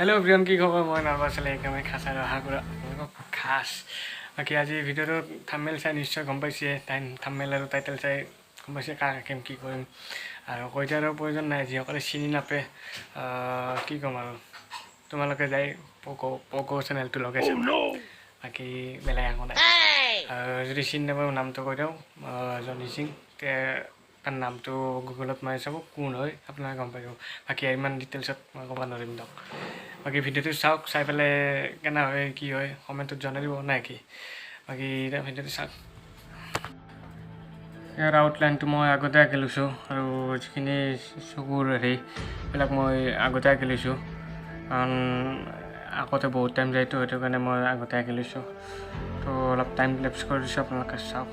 hello everyone की खबर मैं nervous एकदमै खास आएर आएको कुरा खास बाकी आज भिडियो थाम्बनेल चाहि निश्चय गम पाइছে थाम्बनेल আৰু टाइटल চাই গম পাইছে কাক কেম কি কৰিম আৰু কৈতাৰ প্ৰয়োজন নাই যিসকলে চিনি নাপে কি ক'ম আৰু তোমালোকে যাই পগো চেনেলটো লগাই চাবা বাকি বেলেগ একো নাই যদি চিনি নাপাওঁ নামটো কৈ দিওঁ জনি সিং তাৰ নামটো গুগলত মাৰি চাব কোন হয় আপোনালোকে গম পাই যাব বাকি ইমান ডিটেইলছত মই ক'ব নোৱাৰিম দিয়ক বাকি ভিডিওটো চাওক চাই পেলাই কেনে হয় কি হয় কমেণ্টত জনাই দিব নাই কি বাকি এটা ভিডিওটো চাওক ইয়াৰ আউটলাইনটো মই আগতে আঁকি লৈছোঁ আৰু যিখিনি চকুৰ হেৰিবিলাক মই আগতে আঁকি লৈছোঁ কাৰণ আগতে বহুত টাইম যায়তো সেইটো কাৰণে মই আগতে আঁকি লৈছোঁ তো অলপ টাইম লেপছ কৰি দিছোঁ আপোনালোকে চাওক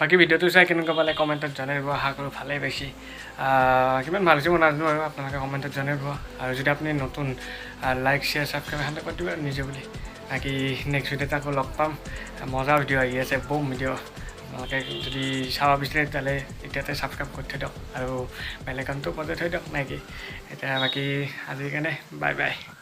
বাকি ভিডিওটো চাই কেনেকুৱা পালে কমেণ্টত জনাই দিব আশা কৰোঁ ভালেই পাইছে কিমান ভাল হৈছে মই নাজানো আৰু আপোনালোকে কমেণ্টত জনাই দিব আৰু যদি আপুনি নতুন লাইক শ্বেয়াৰ ছাবস্ক্ৰাইব এখান কৰি দিব আৰু নিজে বুলি বাকি নেক্সট ভিডিঅ'ত আকৌ লগ পাম মজা ভিডিঅ' আহি আছে বম ভিডিঅ' আপোনালোকে যদি চাব বিচাৰে তেতিয়াহ'লে এতিয়াতে ছাবস্ক্ৰাইব কৰি থৈ দিয়ক আৰু বেল আইকনটো বজাই থৈ দিয়ক নাকি এতিয়া বাকী আজিৰ কাৰণে বাই বাই